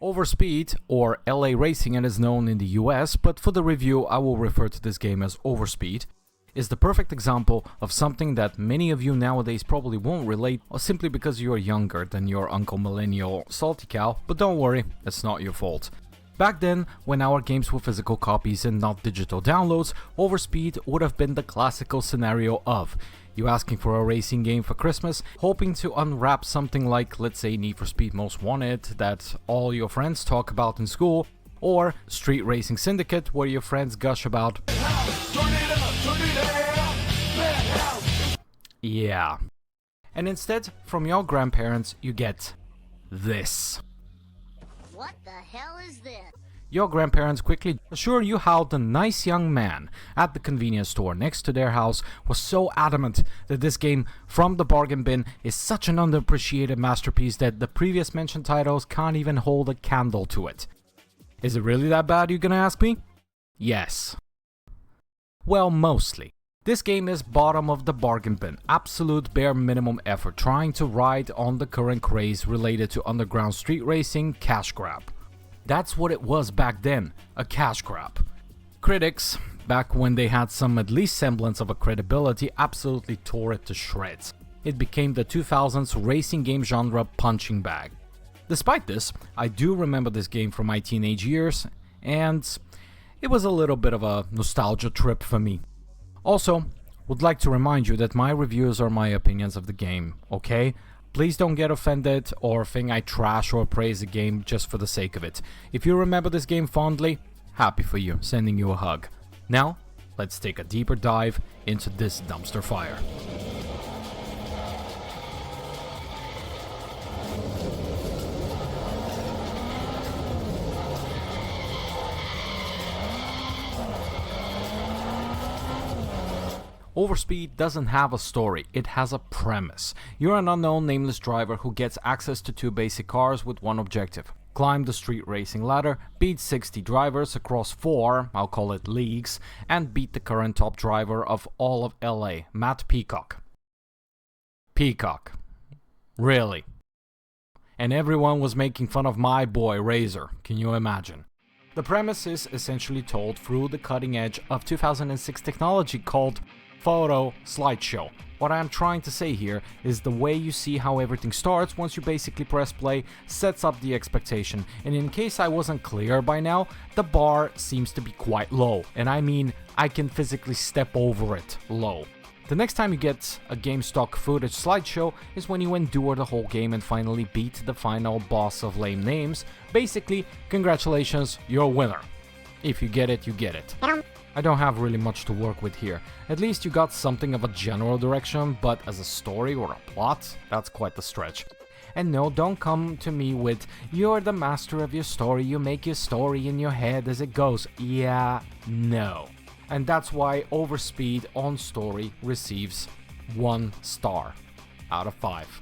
Overspeed, or L.A Racing as known in the US, but for the review I will refer to this game as Overspeed, is the perfect example of something that many of you nowadays probably won't relate, or simply because you are younger than your uncle millennial SaltyKal, but don't worry, it's not your fault. Back then, when our games were physical copies and not digital downloads, Overspeed would have been the classical scenario of you asking for a racing game for Christmas, hoping to unwrap something like, let's say, Need for Speed Most Wanted that all your friends talk about in school, or Street Racing Syndicate where your friends gush about. Yeah. And instead, from your grandparents, you get this. What the hell is this? Your grandparents quickly assure you how the nice young man at the convenience store next to their house was so adamant that this game from the bargain bin is such an underappreciated masterpiece that the previous mentioned titles can't even hold a candle to it. Is it really that bad, you're gonna ask me? Yes. Well, mostly. This game is bottom of the bargain bin, absolute bare minimum effort trying to ride on the current craze related to underground street racing cash grab. That's what it was back then, a cash grab. Critics, back when they had some at least semblance of a credibility, absolutely tore it to shreds. It became the 2000s racing game genre punching bag. Despite this, I do remember this game from my teenage years, and it was a little bit of a nostalgia trip for me. Also, would like to remind you that my reviews are my opinions of the game, okay? Please don't get offended or think I trash or praise the game just for the sake of it. If you remember this game fondly, happy for you, sending you a hug. Now, let's take a deeper dive into this dumpster fire. Overspeed doesn't have a story, it has a premise. You're an unknown nameless driver who gets access to two basic cars with one objective. Climb the street racing ladder, beat 60 drivers across 4, I'll call it leagues, and beat the current top driver of all of LA, Matt Peacock. Peacock. Really? And everyone was making fun of my boy Razor, can you imagine? The premise is essentially told through the cutting edge of 2006 technology called photo slideshow. What I'm trying to say here is the way you see how everything starts once you basically press play sets up the expectation, and in case I wasn't clear by now, the bar seems to be quite low, and I mean I can physically step over it low. The next time you get a game stock footage slideshow is when you endure the whole game and finally beat the final boss of lame names. Basically, congratulations, you're a winner. If you get it, you get it. I don't have really much to work with here. At least you got something of a general direction, but as a story or a plot, that's quite the stretch. And no, don't come to me with, you're the master of your story, you make your story in your head as it goes. Yeah, no. And that's why Overspeed on story receives 1 star out of 5.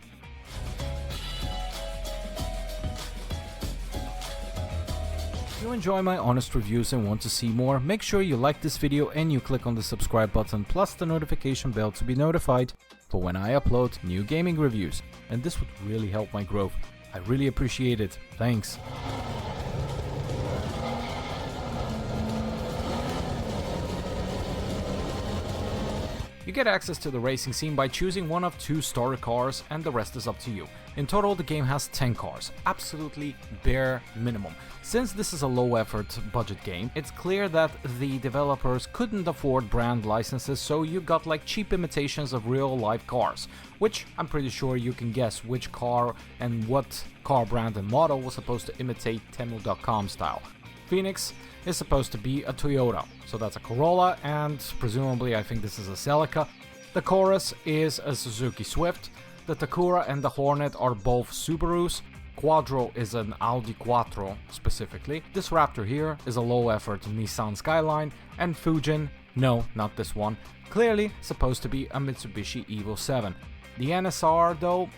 If you enjoy my honest reviews and want to see more, make sure you like this video and you click on the subscribe button plus the notification bell to be notified for when I upload new gaming reviews. And this would really help my growth. I really appreciate it. Thanks. You get access to the racing scene by choosing one of 2 starter cars, and the rest is up to you. In total, the game has 10 cars, absolutely bare minimum. Since this is a low-effort budget game, it's clear that the developers couldn't afford brand licenses, so you got like cheap imitations of real-life cars, which I'm pretty sure you can guess which car and what car brand and model was supposed to imitate Temu.com style. Phoenix is supposed to be a Toyota, so that's a Corolla, and presumably I think this is a Celica. The Chorus is a Suzuki Swift. The Takura and the Hornet are both Subarus. Quadro is an Audi Quattro specifically. This Raptor here is a low-effort Nissan Skyline, and Fujin, no, not this one, clearly supposed to be a Mitsubishi Evo 7. The NSR though,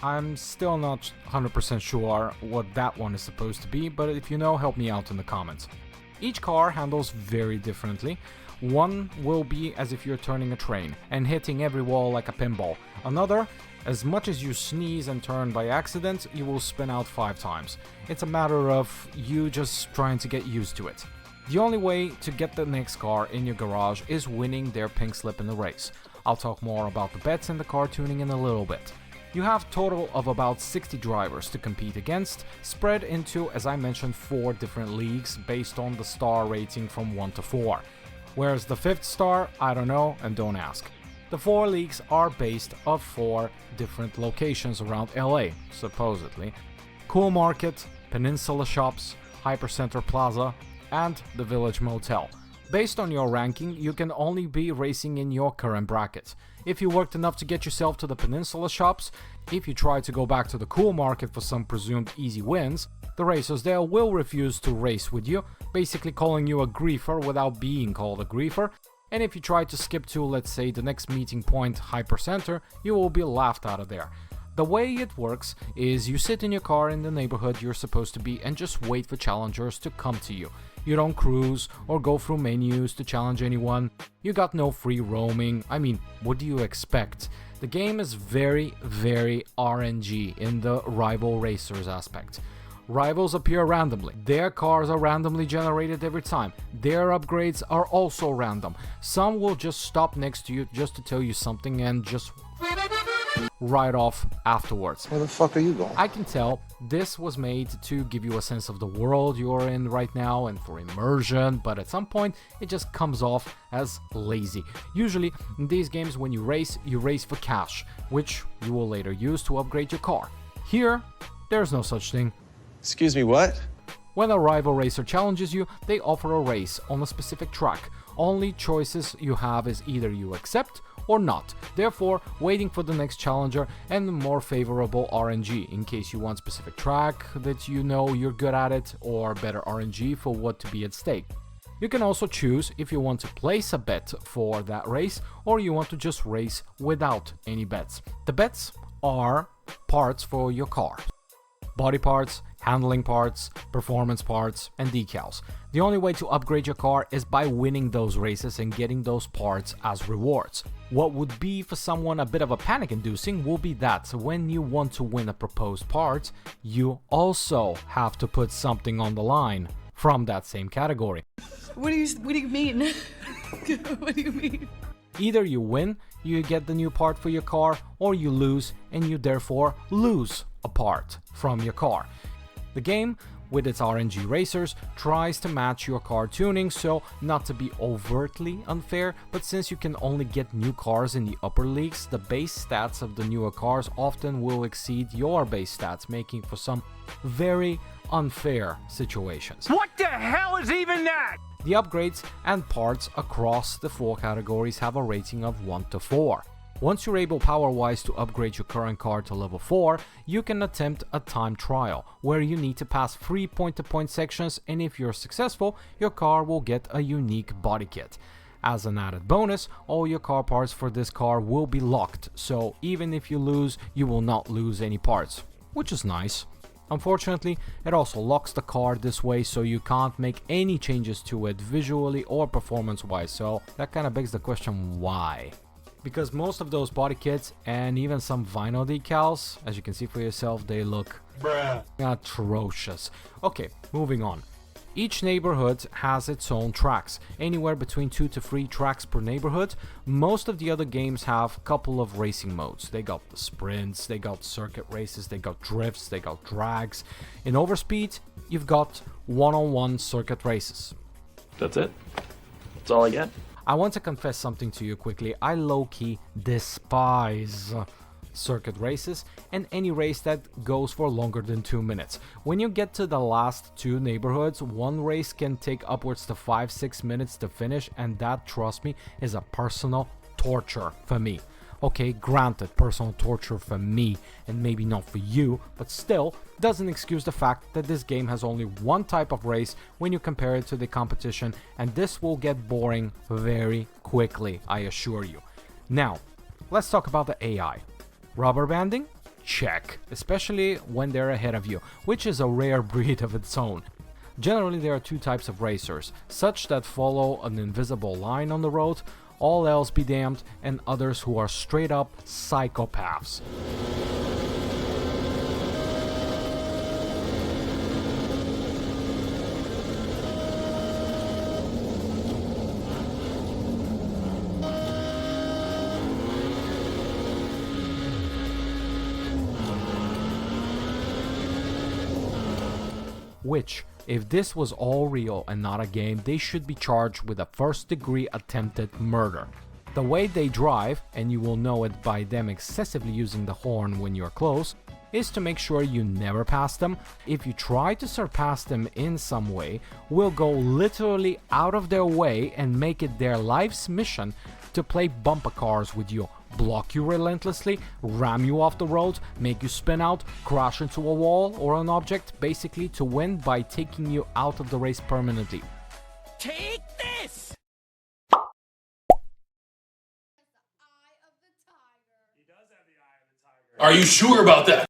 I'm still not 100% sure what that one is supposed to be, but if you know, help me out in the comments. Each car handles very differently. One will be as if you're turning a train and hitting every wall like a pinball. Another As much as you sneeze and turn by accident, you will spin out 5 times. It's a matter of you just trying to get used to it. The only way to get the next car in your garage is winning their pink slip in the race. I'll talk more about the bets and the car tuning in a little bit. You have a total of about 60 drivers to compete against, spread into, as I mentioned, 4 different leagues based on the star rating from 1 to 4. Where's the 5th star? I don't know, and don't ask. The 4 leagues are based off 4 different locations around LA, supposedly. Cool Market, Peninsula Shops, Hypercenter Plaza, and the Village Motel. Based on your ranking, you can only be racing in your current bracket. If you worked enough to get yourself to the Peninsula Shops, if you try to go back to the Cool Market for some presumed easy wins, the racers there will refuse to race with you, basically calling you a griefer without being called a griefer. And if you try to skip to, let's say, the next meeting point, Hypercenter, you will be laughed out of there. The way it works is you sit in your car in the neighborhood you're supposed to be and just wait for challengers to come to you. You don't cruise or go through menus to challenge anyone. You got no free roaming. I mean, what do you expect? The game is very RNG in the rival racers aspect. Rivals appear randomly. Their cars are randomly generated every time. Their upgrades are also random. Some will just stop next to you just to tell you something and just ride off afterwards. Where the fuck are you going? I can tell this was made to give you a sense of the world you're in right now and for immersion, but at some point it just comes off as lazy. Usually in these games, when you race for cash, which you will later use to upgrade your car. Here, there's no such thing. Excuse me, what? When a rival racer challenges you, they offer a race on a specific track. Only choices you have is either you accept or not, therefore waiting for the next challenger and the more favorable RNG in case you want specific track that you know you're good at it, or better RNG for what to be at stake. You can also choose if you want to place a bet for that race or you want to just race without any bets. The bets are parts for your car. Body parts, handling parts, performance parts, and decals. The only way to upgrade your car is by winning those races and getting those parts as rewards. What would be for someone a bit of a panic inducing will be that when you want to win a proposed part, you also have to put something on the line from that same category. What do you mean? What do you mean? Either you win, you get the new part for your car, or you lose and you therefore lose a part from your car. The game, with its RNG racers, tries to match your car tuning, so not to be overtly unfair, but since you can only get new cars in the upper leagues, the base stats of the newer cars often will exceed your base stats, making for some very unfair situations. What the hell is even that? The upgrades and parts across the 4 categories have a rating of 1 to 4. Once you're able power-wise to upgrade your current car to level 4, you can attempt a time trial, where you need to pass 3 point-to-point sections, and if you're successful, your car will get a unique body kit. As an added bonus, all your car parts for this car will be locked, so even if you lose, you will not lose any parts, which is nice. Unfortunately, it also locks the car this way, so you can't make any changes to it visually or performance-wise, so that kind of begs the question, why? Because most of those body kits and even some vinyl decals, as you can see for yourself, they look atrocious. Okay, moving on. Each neighborhood has its own tracks, anywhere between 2 to 3 tracks per neighborhood. Most of the other games have a couple of racing modes. They got the sprints, they got circuit races, they got drifts, they got drags. In Overspeed, you've got one-on-one circuit races. That's it. That's all I get. I want to confess something to you quickly. I low-key despise circuit races and any race that goes for longer than 2 minutes. When you get to the last 2 neighborhoods, one race can take upwards to 5-6 minutes to finish, and that, trust me, is a personal torture for me. Okay, granted, personal torture for me and maybe not for you, but still doesn't excuse the fact that this game has only one type of race when you compare it to the competition, and this will get boring very quickly, I assure you. Now, let's talk about the AI. Rubber banding? Check, especially when they're ahead of you, which is a rare breed of its own. Generally, there are 2 types of racers, such that follow an invisible line on the road, all else be damned, and others who are straight up psychopaths. Which, if this was all real and not a game, they should be charged with a first-degree attempted murder. The way they drive, and you will know it by them excessively using the horn when you're close, is to make sure you never pass them. If you try to surpass them in some way, will go literally out of their way and make it their life's mission to play bumper cars with you, block you relentlessly, ram you off the road, make you spin out, crash into a wall or an object, basically to win by taking you out of the race permanently. Take this! Are you sure about that?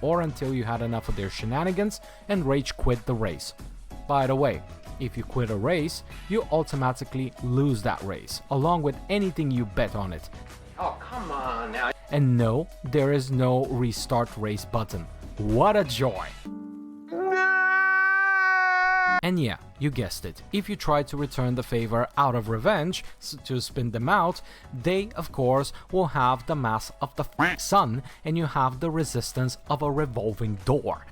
Or until you had enough of their shenanigans and rage quit the race. By the way, if you quit a race, you automatically lose that race, along with anything you bet on it. Oh, come on now. And no, there is no restart race button. What a joy! And yeah, you guessed it, if you try to return the favor out of revenge to spin them out, they of course will have the mass of the sun and you have the resistance of a revolving door.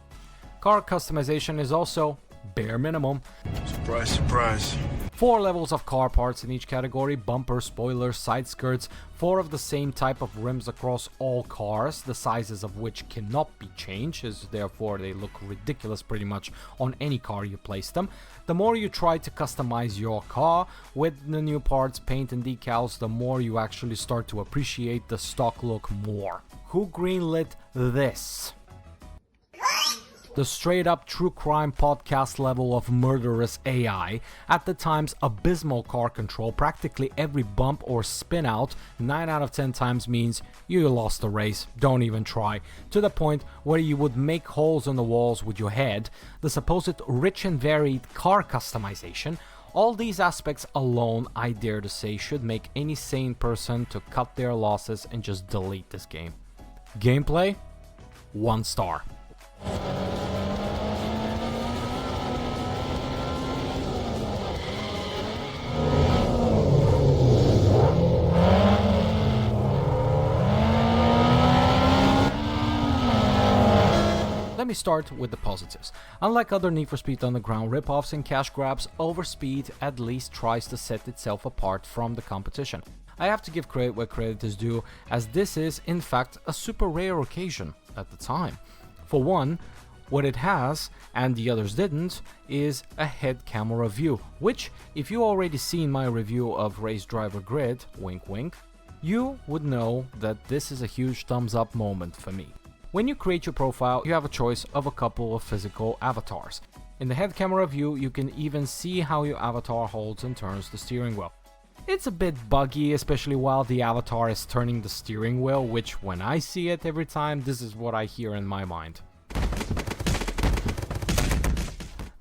Car customization is also bare minimum. Surprise, surprise. 4 levels of car parts in each category: bumper, spoilers, side skirts, 4 of the same type of rims across all cars, the sizes of which cannot be changed, as therefore they look ridiculous pretty much on any car you place them. The more you try to customize your car with the new parts, paint and decals, the more you actually start to appreciate the stock look more. Who greenlit this? The straight up true crime podcast level of murderous AI, at the time's abysmal car control, practically every bump or spin out 9 out of 10 times means you lost the race, don't even try, to the point where you would make holes in the walls with your head, the supposed rich and varied car customization. All these aspects alone, I dare to say, should make any sane person to cut their losses and just delete this game. Gameplay? 1 star. Let me start with the positives. Unlike other Need for Speed Underground ripoffs and cash grabs, Overspeed at least tries to set itself apart from the competition. I have to give credit where credit is due, as this is in fact a super rare occasion at the time. For one, what it has, and the others didn't, is a head camera view, which, if you already seen my review of Race Driver Grid, wink wink, you would know that this is a huge thumbs up moment for me. When you create your profile, you have a choice of a couple of physical avatars. In the head camera view, you can even see how your avatar holds and turns the steering wheel. It's a bit buggy, especially while the avatar is turning the steering wheel, which when I see it every time, this is what I hear in my mind.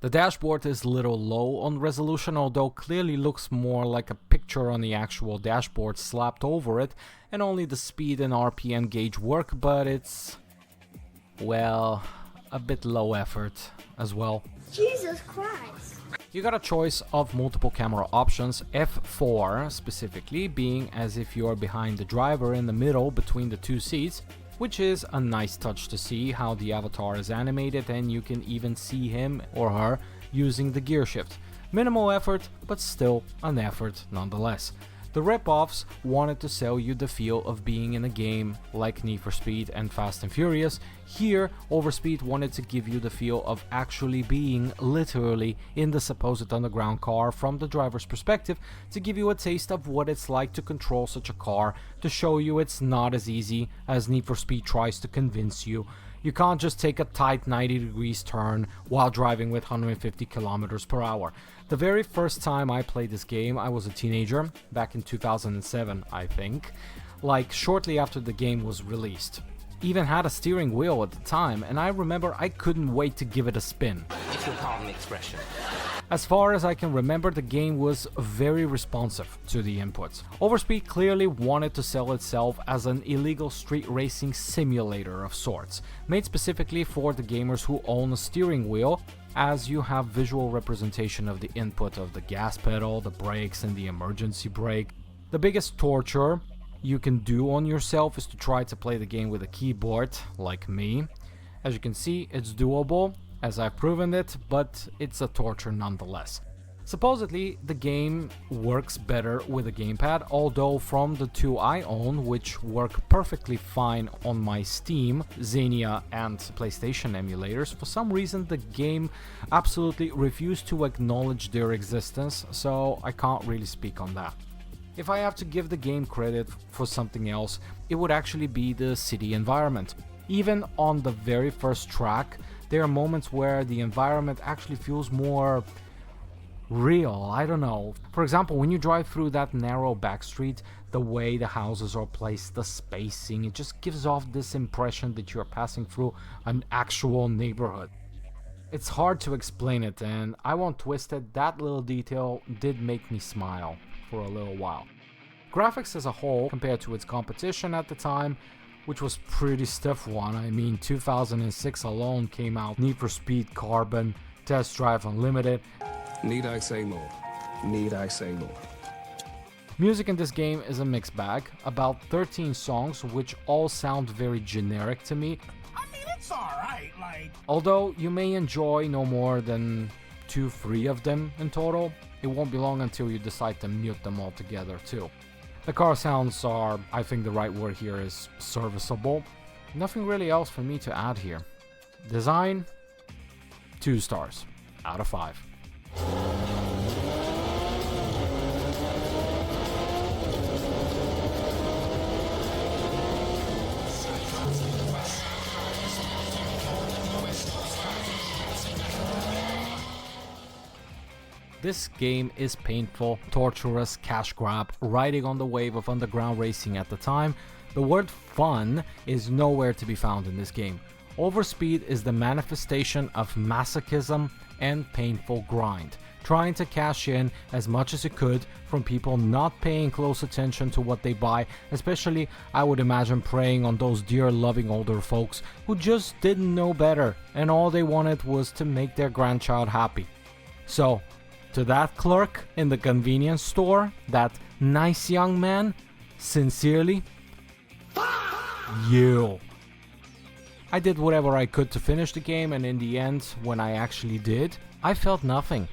The dashboard is a little low on resolution, although clearly looks more like a picture on the actual dashboard slapped over it, and only the speed and RPM gauge work, but it's, well, a bit low effort as well. Jesus Christ. You got a choice of multiple camera options, F4 specifically being as if you're behind the driver in the middle between the 2 seats, which is a nice touch to see how the avatar is animated, and you can even see him or her using the gear shift. Minimal effort, but still an effort nonetheless. The rip-offs wanted to sell you the feel of being in a game like Need for Speed and Fast and Furious. Here, Overspeed wanted to give you the feel of actually being literally in the supposed underground car from the driver's perspective, to give you a taste of what it's like to control such a car, to show you it's not as easy as Need for Speed tries to convince you. You can't just take a tight 90 degrees turn while driving with 150 kilometers per hour. The very first time I played this game, I was a teenager, back in 2007, I think, like shortly after the game was released. Even had a steering wheel at the time, and I remember I couldn't wait to give it a spin. If you'll pardon the expression. As far as I can remember, the game was very responsive to the inputs. Overspeed clearly wanted to sell itself as an illegal street racing simulator of sorts, made specifically for the gamers who own a steering wheel, as you have visual representation of the input of the gas pedal, the brakes, and the emergency brake. The biggest torture you can do on yourself is to try to play the game with a keyboard, like me. As you can see, it's doable, as I've proven it, but it's a torture nonetheless. Supposedly, the game works better with a gamepad, although from the two I own, which work perfectly fine on my Steam, Xenia, and PlayStation emulators, for some reason the game absolutely refused to acknowledge their existence, so I can't really speak on that. If I have to give the game credit for something else, it would actually be the city environment. Even on the very first track, there are moments where the environment actually feels more real, I don't know. For example, when you drive through that narrow back street, the way the houses are placed, the spacing, it just gives off this impression that you're passing through an actual neighborhood. It's hard to explain it, and I won't twist it, that little detail did make me smile for a little while. Graphics as a whole, compared to its competition at the time, which was pretty stiff one. I mean, 2006 alone came out Need for Speed Carbon, Test Drive Unlimited. Need I say more? Need I say more? Music in this game is a mixed bag, about 13 songs which all sound very generic to me. I mean, it's alright, like... Although you may enjoy no more than 2-3 of them in total, it won't be long until you decide to mute them all together too. The car sounds are, I think the right word here is serviceable. Nothing really else for me to add here. Design, 2 stars out of 5. This game is painful, torturous, cash grab, riding on the wave of underground racing at the time. The word fun is nowhere to be found in this game. Overspeed is the manifestation of masochism and painful grind, trying to cash in as much as it could from people not paying close attention to what they buy, especially I would imagine preying on those dear loving older folks who just didn't know better and all they wanted was to make their grandchild happy. So, to that clerk in the convenience store, that nice young man, sincerely, you. I did whatever I could to finish the game, and in the end, when I actually did, I felt nothing.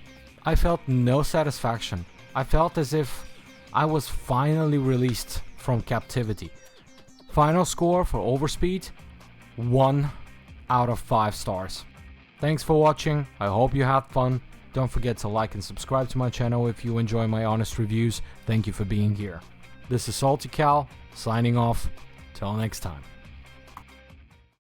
I felt no satisfaction. I felt as if I was finally released from captivity. Final score for Overspeed, 1 out of 5 stars. Thanks for watching, I hope you had fun. Don't forget to like and subscribe to my channel if you enjoy my honest reviews. Thank you for being here. This is SaltyKal, signing off. Till next time.